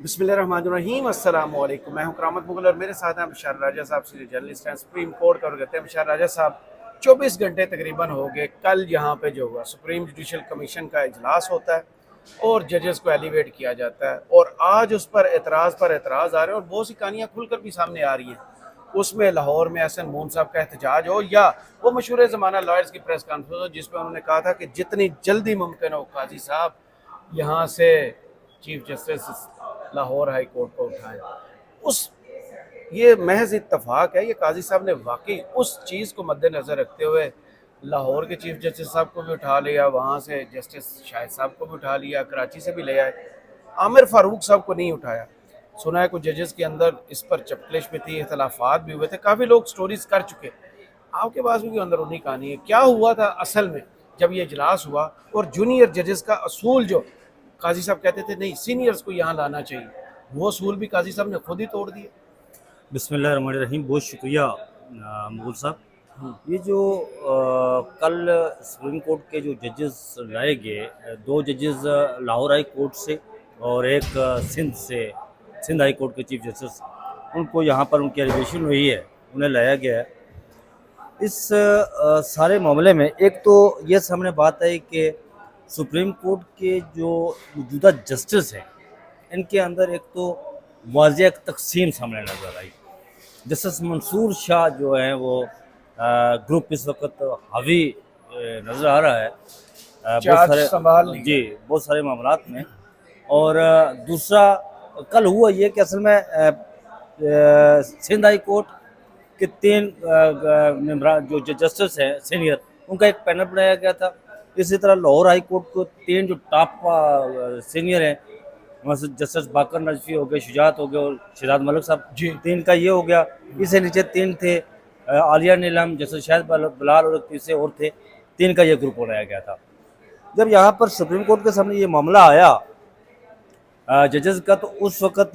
बिस्मिल्लाहिर्रहमानिर्रहीम अस्सलाम वालेकुम। मैं हूं करामत मुगल और मेरे साथ हैं बिशार राजा साहब, सीनियर जर्नलिस्ट हैं, सुप्रीम कोर्ट कवर करते हैं। बिशार राजा साहब, 24 घंटे तकरीबन हो गए कल यहाँ पे जो हुआ, सुप्रीम जुडिशल कमीशन का इजलास होता है और जजेस को एलिवेट किया जाता है और आज उस पर एतराज़ आ रहे हैं और बहुत सी कहानियाँ खुलकर भी सामने आ रही हैं। उसमें लाहौर में एहसन मून साहब का एहतजाज हो या वो मशहूर ज़माना लॉयर्स की प्रेस कॉन्फ्रेंस हो जिसमें उन्होंने कहा था कि जितनी जल्दी मुमकिन हो काजी साहब यहाँ से chief justice Lahore high court को उठाएं। उस ये महज इत्तफाक है, ये काजी साहब ने वाकई उस चीज़ को मद्देनज़र रखते हुए लाहौर के चीफ जस्टिस साहब को भी उठा लिया, वहाँ से जस्टिस शाहिद साहब को भी उठा लिया, कराची से भी ले आए, आमिर फारूक साहब को नहीं उठाया। सुना है कुछ जजेस के अंदर इस पर चपकलिश भी थी, इख्तलाफात भी हुए थे, काफ़ी लोग स्टोरीज कर चुके। आपके पास भी अंदरूनी कहानी है, क्या हुआ था असल में जब ये इजलास हुआ और जूनियर जजेस का असूल जो काजी साहब कहते थे नहीं सीनियर्स को यहाँ लाना चाहिए, वो असूल भी काजी साहब ने खुद ही तोड़ दिए। बिस्मिल्लाहिर्रहमानिर्रहीम। बहुत शुक्रिया मुगल साहब। ये जो कल सुप्रीम कोर्ट के जो जजेस लाए गए, दो जजेस लाहौर हाई कोर्ट से और एक सिंध हाई कोर्ट के चीफ जस्टिस, उनको यहाँ पर उनकी एलिवेशन हुई है, उन्हें लाया गया है। इस सारे मामले में एक तो ये सामने बात है कि सुप्रीम कोर्ट के जो मौजूदा जस्टिस हैं, इनके अंदर एक तो वाज़ेह तकसीम सामने नजर आई। जस्टिस मंसूर शाह जो है वो ग्रुप इस वक्त हावी नज़र आ रहा है बहुत सारे मामलात में। और दूसरा कल हुआ ये कि असल में सिंध हाई कोर्ट के तीन जो जस्टिस हैं सीनियर, उनका एक पैनल बनाया गया था। इसी तरह लाहौर हाई कोर्ट को तीन जो टॉप सीनियर हैं, जस्टिस बाकर नजफी हो गए, शुजात हो गए और शिराज मलिक साहब जी, तीन का ये हो गया। इससे नीचे तीन थे, आलिया नीलम, जस्टिस शाहिद बलाल और तीसरे और थे, तीन का ये ग्रुप बनाया गया था। जब यहाँ पर सुप्रीम कोर्ट के सामने ये मामला आया जजेस का, तो उस वक्त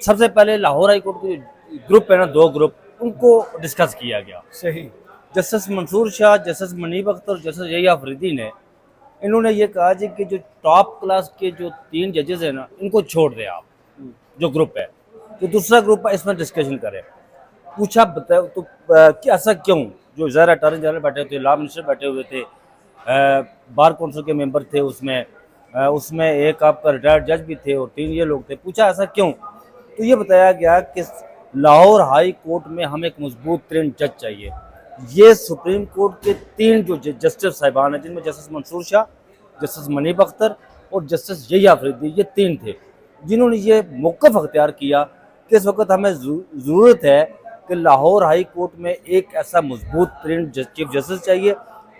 सबसे पहले लाहौर हाई कोर्ट के ग्रुप है ना, दो ग्रुप, उनको डिस्कस किया गया। सही। Justice Mansoor Shah, justice Munib Akhtar, justice Yahya Afridi ने, इन्होंने ये कहा जी कि जो टॉप क्लास के जो तीन जजेस हैं ना, इनको छोड़ दें आप, जो ग्रुप है, तो दूसरा ग्रुप इसमें डिस्कशन करे। पूछा बताओ तो कि ऐसा क्यों? जो ज़ाहिर अटॉर्नी जनरल बैठे थे, लॉ मिनिस्टर बैठे हुए थे, बार काउंसिल के मेंबर थे, उसमें एक आपका रिटायर्ड जज भी थे और तीन ये लोग थे। पूछा ऐसा क्यों? तो ये बताया गया कि लाहौर हाई कोर्ट में हमें एक मजबूत तरीन जज चाहिए। ये सुप्रीम कोर्ट के तीन जो जस्टिस साहिबान हैं, जिनमें जस्टिस मंसूर शाह, जस्टिस मनीब अख्तर और जस्टिस यही अफरीदी, ये तीन थे जिन्होंने ये मौक़िफ़ अख्तियार किया कि इस वक्त हमें ज़रूरत है कि लाहौर हाई कोर्ट में एक ऐसा मजबूत तरीन चीफ जस्टिस चाहिए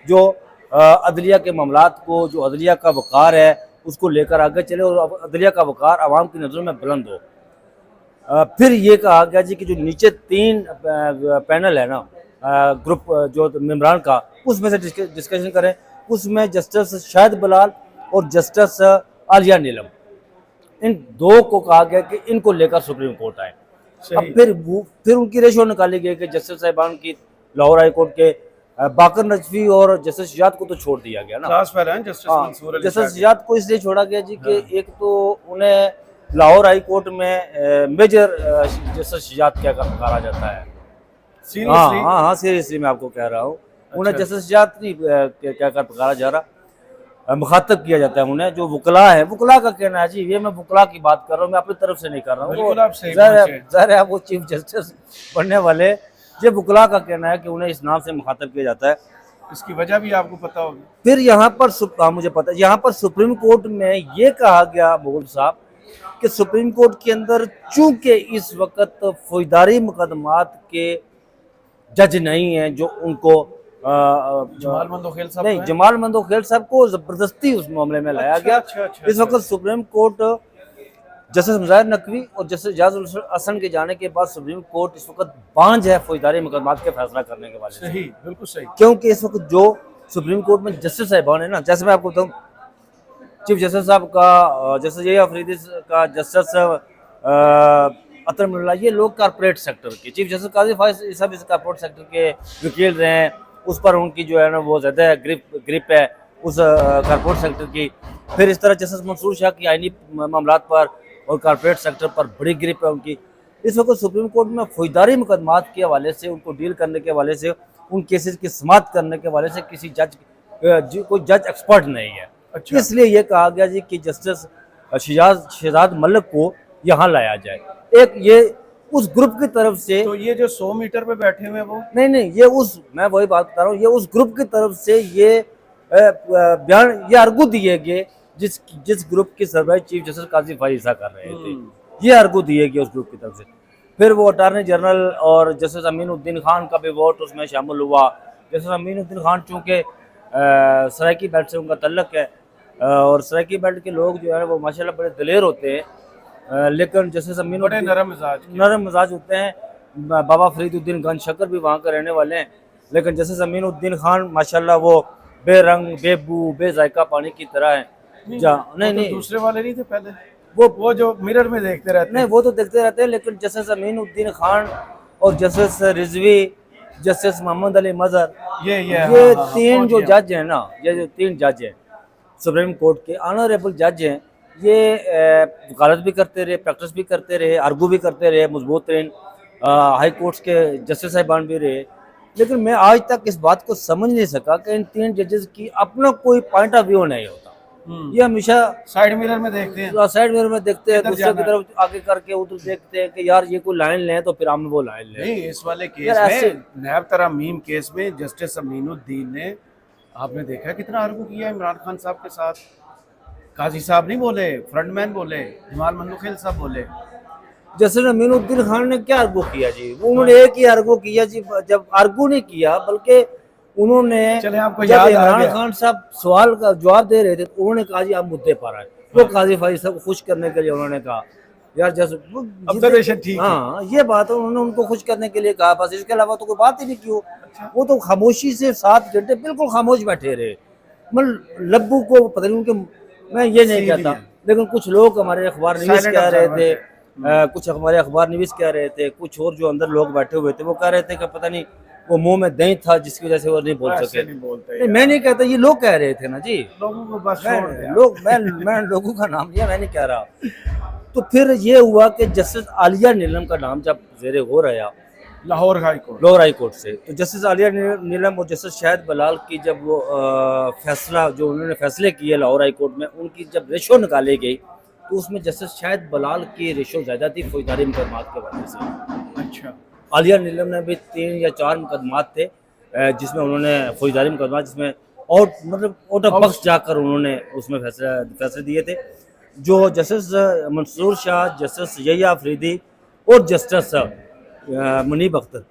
जो अदलिया के मामलात को, जो अदलिया का वक़ार है, उसको लेकर आगे चले और अदलिया का वक़ार आवाम की नज़रों में बुलंद हो। फिर ये कहा गया जी कि जो नीचे तीन पैनल है ना, ग्रुप जो मेम्बरान का, उसमें से डिस्कशन करें। उसमें जस्टिस शाहिद बलाल और जस्टिस आलिया नीलम, इन दो को कहा गया कि इनको लेकर सुप्रीम कोर्ट आए। अब फिर उनकी रेशो निकाली गई कि जस्टिस साहिबान की लाहौर हाई कोर्ट के बाकर नजफी और जस्टिस शुजात को तो छोड़ दिया गया ना। जस्टिस शुजात को इसलिए छोड़ा गया जी कि एक तो उन्हें लाहौर हाई कोर्ट में मेजर जस्टिस शुजात क्या कहा जाता है। हाँ, सीरियसली मैं आपको कह रहा हूँ। उन्हें जस्टिस शुजात नहीं क्या कर पुकारा जा रहा, मुखातब किया जाता है उन्हें। जो वकला है, वकला का कहना है जी, ये मैं वकला की बात कर रहा हूँ, मैं अपनी तरफ से नहीं कर रहा हूँ। ज़ाहिर है वो चीफ जस्टिस बनने वाले, ये वकला का कहना है कि उन्हें इस नाम से मुखातब किया जाता है। इसकी वजह भी आपको पता होगी। फिर यहाँ पर मुझे पता है, यहाँ पर सुप्रीम कोर्ट में ये कहा गया मुगल साहब कि सुप्रीम कोर्ट के अंदर चूंकि इस वक्त फौजदारी मुकदमात के जज नहीं हैं, जो उनको जमाल मंदोखेल साहब को जबरदस्ती उस मामले में लाया गया। इस वक्त सुप्रीम कोर्ट जस्टिस मुजाहिर नकवी और जस्टिस इजाजुल हसन के जाने के बाद सुप्रीम कोर्ट इस वक्त बांझ है फौजदारी मुकदमात के फैसला करने के वाले। सही, बिल्कुल सही। क्योंकि इस वक्त जो सुप्रीम कोर्ट में जस्टिस साहिबान है ना, जैसे मैं आपको बताऊँ, चीफ जस्टिस साहब का, जस्टिस ये अफरीदी का, जस्टिस अतर मुल्ला, ये लोग कारपोरेट सेक्टर के, चीफ जस्टिस काजी फायज साहब इस कारपोरेट सेक्टर के वकील रहे हैं। उस पर उनकी जो है ना वो ज़्यादा ग्रिप है, उस कारपोरेट सेक्टर की। फिर इस तरह जस्टिस मंसूर शाह की आईनी मामलात पर और कारपोरेट सेक्टर पर बड़ी ग्रिप है उनकी। इस वक्त सुप्रीम कोर्ट में फौजदारी मुकदमात के हवाले से, उनको डील करने के हवाले से, उन केसेस की समाअत करने के हवाले से किसी जज कोई जज एक्सपर्ट नहीं है। अच्छा। इसलिए ये कहा गया जी कि जस्टिस शहजाद मलिक को यहाँ लाया जाए। एक ये उस ग्रुप की तरफ से, तो ये जो 100 मीटर पे बैठे हुए हैं वो नहीं ये उस, मैं वही बात बता रहा हूँ, ये उस ग्रुप की तरफ से ये बयान, ये आर्गू दिए गए जिस ग्रुप की सरबराही चीफ जस्टिस काजी फारिसा कर रहे थे, ये आर्गू दिए गए उस ग्रुप की तरफ से। फिर वो अटार्नी जनरल और जस्टिस अमीनुद्दीन खान का भी वोट उसमें शामिल हुआ। जस्टिस अमीनुद्दीन खान चूँकि सराइकी बेल्ट से उनका तल्लक है और सराइकी बेल्ट के लोग जो है वो माशाल्लाह बड़े दिलेर होते हैं, लेकिन जस्टिस बड़े अमीनुद्दीन नरम मिजाज होते हैं। बाबा फरीदुद्दीन गंज शक्कर भी वहाँ के रहने वाले हैं, लेकिन जस्टिस अमीनुद्दीन खान माशाल्लाह वो बेरंग बेबू बेजायका पानी की तरह है। नहीं दूसरे वाले नहीं थे पहले, वो जो मिरर में देखते रहते नहीं, वो तो देखते रहते हैं, लेकिन जस्टिस अमीनुद्दीन खान और जस्टिस रिजवी, जस्टिस मोहम्मद अली मजहर, ये तीन जो जज हैं ना, ये जो तीन जज हैं सुप्रीम कोर्ट के ऑनरेबल जज हैं, ये वकालत भी करते रहे, प्रैक्टिस भी करते रहे, आर्गू भी करते रहे, मजबूत तरीन हाई कोर्ट्स के जस्टिस साहिबान भी रहे। लेकिन मैं आज तक इस बात को समझ नहीं सका कि इन तीन जजेस की अपना कोई पॉइंट ऑफ व्यू नहीं होता। ये हमेशा साइड मिरर में देखते हैं, साइड मिरर में देखते हैं, दूसरे की तरफ आगे करके उधर देखते हैं कि यार ये कोई लाइन लें तो फिर हम वो लाइन लें। नहीं, इस वाले केस में, नैब तरमीम केस में जस्टिस अमीनुद्दीन ने, आपने देखा कितना आर्गू किया इमरान खान साहब के साथ। काजी साहब नहीं बोले, फ्रंटमैन बोले, जमाल मंदुखेल साहब बोले। जस्टिस अमीनुद्दीन खान ने क्या आर्गू किया जी? उन्होंने एक ही आर्गू किया जी, जब आर्गू नहीं किया बल्कि उन्होंने, चले आपको जब याद आ इमरान गया, खान साहब सवाल का जवाब दे रहे थे तो उन्होंने कहा जी आप मुद्दे पर आए। वो काजी फारिस साहब को खुश करने के लिए उन्होंने कहा यार जैसे ऑब्जर्वेशन ठीक है। हाँ, ये बात है, उन्होंने उनको खुश करने के लिए कहा, बस इसके अलावा तो कोई बात ही नहीं की। वो तो खामोशी से 7 घंटे बिल्कुल खामोश बैठे रहे। मतलब लब्बू को पता नहीं उनके, मैं ये नहीं कहता, लेकिन कुछ लोग हमारे अखबार निवीस कह रहे थे, कुछ हमारे अखबार निवीस कह रहे थे, कुछ और जो अंदर लोग बैठे हुए थे वो कह रहे थे कि पता नहीं वो मुंह में दही था जिसकी वजह से वो नहीं बोल सके। नहीं, मैं नहीं कहता, ये लोग कह रहे थे ना जी, लोगों को बस मैं लोगों का नाम लिया, मैं नहीं कह रहा। तो फिर ये हुआ कि जस्टिस आलिया नीलम का नाम जब ज़ेरे हो रहा लाहौर हाई कोर्ट से, तो जस्टिस आलिया नीलम और जस्टिस शाहिद बलाल की जब वो फैसला जो उन्होंने फैसले किए लाहौर हाई कोर्ट में, उनकी जब रेशो निकाली गई तो उसमें जस्टिस शाहिद बलाल की रेशो ज़्यादा थी फौजदारी मुकदमात के वजह से। अच्छा। आलिया नीलम ने भी 3 या 4 मुकदमात थे जिसमें उन्होंने फौजदारी मुकदमात, जिसमें आउट ऑफ बॉक्स जाकर उन्होंने उसमें फैसले दिए थे। जो जस्टिस मंसूर शाह, जस्टिस यहिया अफरीदी और जस्टिस मुनीब अख्तर,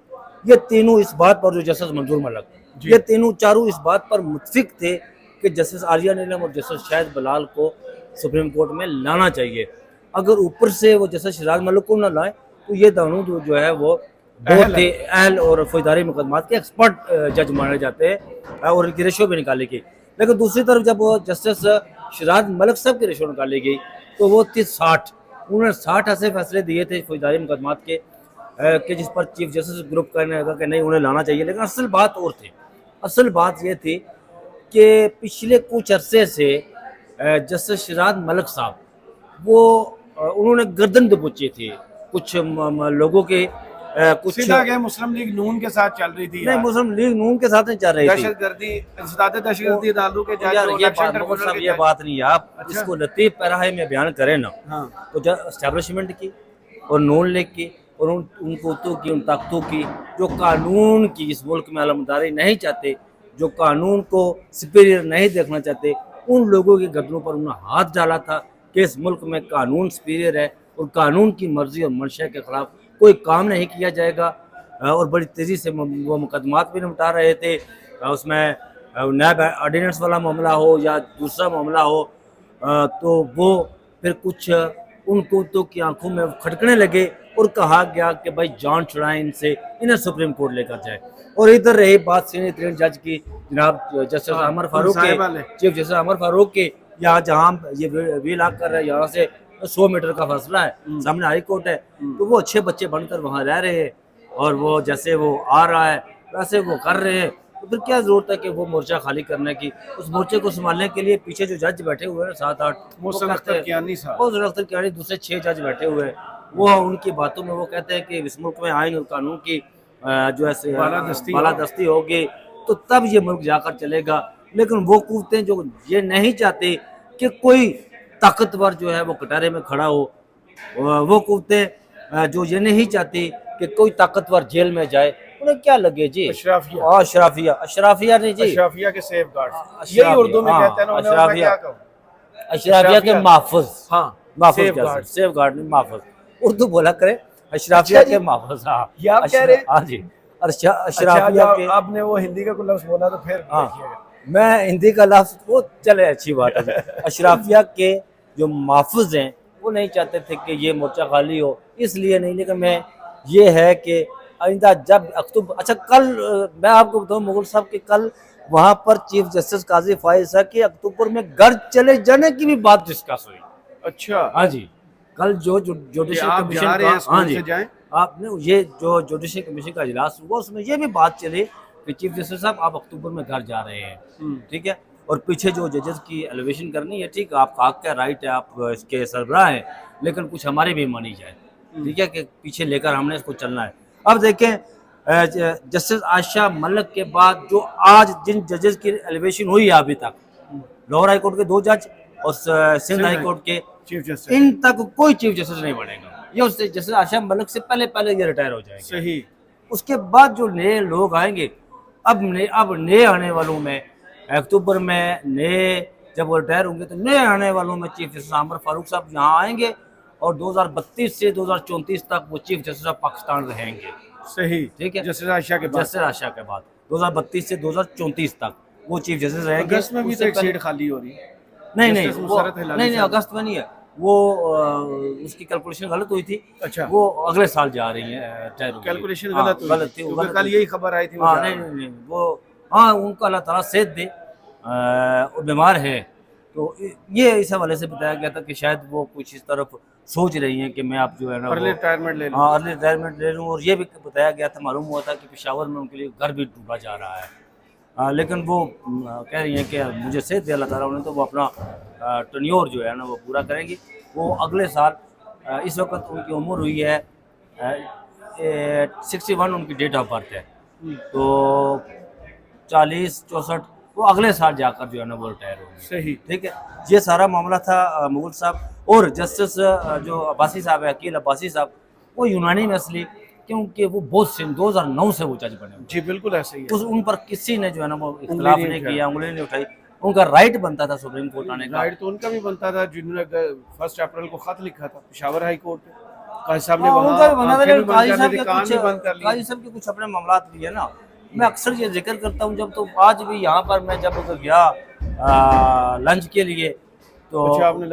ये तीनों इस बात पर, जो जस्टिस मंजूर मलिक, ये तीनों चारों इस बात पर मुत्फिक थे कि जस्टिस आलिया नीलम और जस्टिस शाहिद बलाल को सुप्रीम कोर्ट में लाना चाहिए। अगर ऊपर से वो जस्टिस शहजाद मलिक को ना लाए तो ये दोनों जो है वो बहुत ही अहल और फौजदारी मुकदमात के एक्सपर्ट जज माने जाते हैं और इनकी रेशो भी निकाली गई। लेकिन दूसरी तरफ जब वो जस्टिस शहजाद मलिक साहब की रेशो निकाली गई तो वो थी 60, उन्होंने 60 ऐसे फैसले दिए थे फौजदारी मुकदमात के कि जिस पर चीफ जस्टिस ग्रुप कहने लगा कि नहीं उन्हें लाना चाहिए। लेकिन असल बात और थी, असल बात ये थी कि पिछले कुछ अरसे से जस्टिस शहजाद मलिक साहब वो उन्होंने गर्दन दबोची थी कुछ लोगों के, कुछ मुस्लिम लीग नून के साथ चल रही थी। नहीं, मुस्लिम लीग नून के साथ नहीं चल रही थी, दहशतगर्दी दालू के ये बात नहीं है। आप इसको लतीफ पैराहे में बयान करें ना, तो एस्टेब्लिशमेंट की और नून लीग की और उन कुतों की, उन ताकतों की जो कानून की इस मुल्क में आलमदारी नहीं चाहते, जो कानून को सुपीरियर नहीं देखना चाहते, उन लोगों की गर्दनों पर उन्होंने हाथ डाला था कि इस मुल्क में कानून सुपीरियर है और कानून की मर्जी और मंशा के खिलाफ कोई काम नहीं किया जाएगा। और बड़ी तेज़ी से वो मुकदमात भी निपटा रहे थे। उसमें नैब ऑर्डिनेंस वाला मामला हो या दूसरा मामला हो, तो वो फिर कुछ उन कुतों की आंखों में खटकने लगे और कहा गया कि भाई जान छुड़ाएं इनसे, इन्हें सुप्रीम कोर्ट लेकर जाए। और इधर रही बात सीनियर तरीन जज की, जनाब जस्टिस अमर फारूक के, चीफ जस्टिस अमर फारूक के, यहाँ जहाँ ये वी लाख कर रहे हैं, यहाँ से 100 मीटर का फासला है, सामने हाई कोर्ट है, तो वो अच्छे बच्चे बनकर वहाँ रह रहे हैं और वो जैसे वो आ रहा है वैसे वो कर रहे हैं तो फिर क्या जरूरत है कि वो मोर्चा खाली करने की। उस मोर्चे को संभालने के लिए पीछे जो जज बैठे हुए हैं 7-8, मोहसिन अख्तर कियानी साहब, मोहसिन अख्तर कियानी, दूसरे 6 जज बैठे हुए हैं। वो उनकी बातों में वो कहते हैं कि इस मुल्क में आइन और कानून की जो है बालादस्ती होगी तो तब ये मुल्क जाकर चलेगा। लेकिन वो कुव्वतें जो ये नहीं चाहती कि कोई ताकतवर जो है वो कटारे में खड़ा हो, वो कुव्वतें जो ये नहीं चाहती कि कोई ताकतवर जेल में जाए, उन्हें क्या लगे जी? अशराफिया, अशराफिया नहीं जी, अशराफिया के सेफगार्ड, यही उर्दू में कहते हैं ना, उन्हें मैं क्या कहूं, अशराफिया के महफूज, हाँ महफूज, सेफगार्ड नहीं महफूज, उर्दू बोला करे, अशराफिया के महफूज। हाँ ये आप कह रहे हैं? हाँ जी, अशराफिया के। आपने वो हिंदी का कोई लफ्ज बोला तो फिर हाँ, मैं हिंदी का लफ्ज वो चले, अच्छी बात है। अशराफिया के जो महफूज हैं वो नहीं चाहते थे कि ये मोर्चा खाली हो, इसलिए नहीं। लेकिन मैं ये है कि आइंदा जब अक्टूबर, अच्छा कल मैं आपको बताऊं मुगल साहब के कल वहाँ पर चीफ जस्टिस काजी फाइज साहब के अक्टूबर में घर चले जाने की भी बात डिस्कस हुई। अच्छा, हाँ जी, कल जो जुडिशल कमीशन का, हाँ जी, आपने ये जो जुडिशल कमीशन का इजलास हुआ उसमें ये भी बात चली कि चीफ जस्टिस साहब आप अक्टूबर में घर जा रहे हैं, ठीक है, और पीछे जो जजेस की एलिवेशन करनी है, ठीक है, आपका हक है, राइट है, आप इसके सरबराह हैं, लेकिन कुछ हमारी भी मानी जाए, ठीक है, कि पीछे लेकर हमने इसको चलना है। अब देखें जस्टिस आयशा मलिक के बाद जो आज जिन जजेस की एलिवेशन हुई है अभी तक, लाहौर हाई कोर्ट के 2 जज और सिंध हाई कोर्ट के चीफ जस्टिस, इन तक कोई चीफ जस्टिस नहीं बनेगा। ये उससे जस्टिस आयशा मलिक से पहले ये रिटायर हो जाएंगे। सही। उसके बाद जो नए लोग आएंगे, अब नए आने वालों में अक्टूबर में नए जब वो रिटायर होंगे तो नए आने वालों में चीफ जस्टिस आमर फारूक साहब यहाँ आएंगे और 2032 से 2034 तक वो चीफ जस्टिस ऑफ पाकिस्तान रहेंगे। सही, ठीक है, जस्टिस आयशा के बाद, जस्टिस आयशा के बाद 2032 से 2034 तक वो चीफ जस्टिस रहेंगे। अगस्त में भी तो एक सीट खाली हो रही है। नहीं, अगस्त में नहीं है वो, उसकी कैलकुलेशन गलत हुई थी। अच्छा, वो अगले साल जा रही है, कैलकुलेशन गलत थी, क्योंकि कल यही खबर आई थी। हाँ, नहीं वो, हाँ, उनका अल्लाह ताला सेहत दे, वो बीमार है, तो ये इस हवाले से बताया गया था कि शायद वो कुछ इस तरफ सोच रही हैं कि मैं आप जो है ना अर्ली रिटायरमेंट ले लूं। हाँ, अर्ली रिटायरमेंट ले लूँ। और ये भी बताया गया था, मालूम हुआ था कि पेशावर में उनके लिए घर भी ढूंढा जा रहा है। लेकिन वो कह रही हैं कि मुझे सेहत दे अल्लाह ताला, उन्हें तो वो अपना टर्न्योर जो है ना वो पूरा करेंगी। वो अगले साल, इस वक्त उनकी उम्र हुई है 61, उनकी डेट ऑफ बर्थ है, तो 40-64 वो अगले साल जाकर जो है ना वो रिटायर होंगे। सही, ठीक है। ये सारा मामला था मुगल साहब। और जस्टिस जो अब्बासी साहब है, अकील अब्बासी साहब, वो यूनानी में इसलिए क्योंकि वो बहुत 2009 से वो जज बने। जी बिल्कुल ऐसे ही है। उन पर किसी ने जो है ना वो इख्तिलाफ नहीं किया, उंगली नहीं उठाई। उनका राइट बनता था सुप्रीम कोर्ट आने का। राइट तो उनका भी बनता था, जिन्होंने 1 अप्रैल को खत लिखा था पेशावर हाई कोर्ट में, काजी साहब ने वहां काजी साहब के कुछ अपने मामला भी है ना। मैं अक्सर ये जिक्र करता हूँ, जब तो आज भी यहाँ पर मैं जब गया लंच के लिए, तो अच्छा, आपने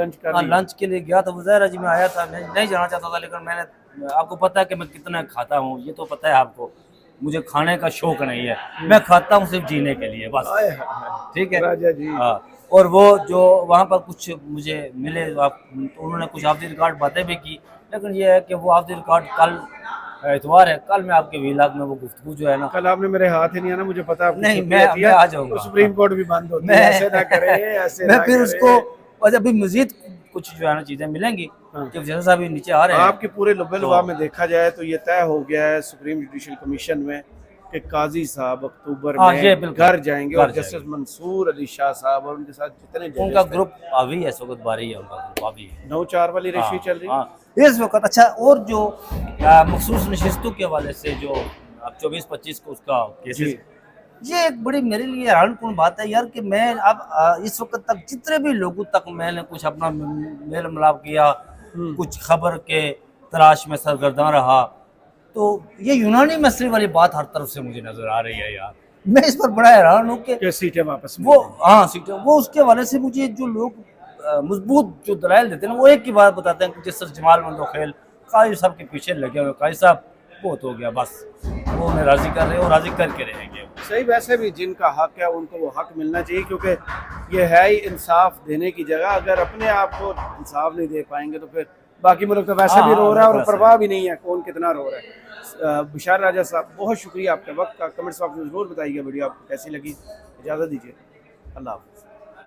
लंच के लिए गया तो वज़ीर जी में आया था, नहीं जाना चाहता था, लेकिन मैंने, आपको पता है कि मैं कितना खाता हूँ, ये तो पता है आपको, मुझे खाने का शौक नहीं है, मैं खाता हूँ सिर्फ जीने के लिए बस, ठीक है राजा जी। हाँ, और वो जो वहाँ पर कुछ मुझे मिले, तो उन्होंने कुछ ऑफ द रिकॉर्ड बातें भी की, लेकिन ये है कि वो ऑफ द रिकॉर्ड कल इतवार है, कल मैं आपके व्लॉग में वो गुफ्तगू जो है ना, कल आपने मेरे हाथ ही नहीं आना, मुझे पता नहीं, मैं आ जाऊँगा, सुप्रीम कोर्ट भी बंद होती है, ऐसे ना करें, ऐसे मैं फिर उसको, और अभी मजीद कुछ जो है ना चीज़ें मिलेंगी, जब जैसा साहब नीचे आ रहे हैं। आपके पूरे लुबा में देखा जाए तो ये तय हो गया है सुप्रीम जुडिशल कमीशन में कि काजी साहब अक्टूबर में घर जाएंगे, और जस्टिस मंसूर अली शाह साहब और उनके साथ जितने उनका ग्रुप अभी है, सुगत बारी है उनका ग्रुप अभी 9-4 वाली रेशो चल रही है इस वक्त। अच्छा, और जो मखसूस नशिस्तों के हवाले से जो अब 24-25 को उसका केसेस, ये एक बड़ी मेरे लिए हैरानकुन बात है यार, कि मैं अब इस वक्त तक जितने भी लोगों तक मैंने कुछ अपना मेल मिलाप किया, कुछ खबर के तलाश में सरगर्दा रहा, तो ये यूनानी मसले वाली बात हर तरफ से मुझे नजर आ रही है यार। मैं इस पर बड़ा हैरान हूँ कि सीटें वापस वो, हाँ सीटें, वो उसके हवाले से मुझे जो लोग मजबूत जो दलाइल देते हैं वो एक ही बात बताते हैं कि जिस तरह जमाल मंदोखेल काजी साहब के पीछे लगे हुए, काजी साहब बहुत हो गया बस, वो उन्हें राजी कर रहे हैं और राजी करके रहेंगे। सही, वैसे भी जिनका हक है उनको वो हक मिलना चाहिए, क्योंकि ये है ही इंसाफ देने की जगह। अगर अपने आप को इंसाफ नहीं दे पाएंगे तो फिर बाकी मुल्क तो वैसे हाँ, भी रो रहा है और वैसे। परवाह भी नहीं है कौन कितना रो रहा है। बशार राजा साहब बहुत शुक्रिया आपके वक्त का। कमेंट्स बॉक्स में ज़रूर बताइएगा वीडियो आपको कैसी लगी। इजाज़त दीजिए, अल्लाह हाफ़िज़।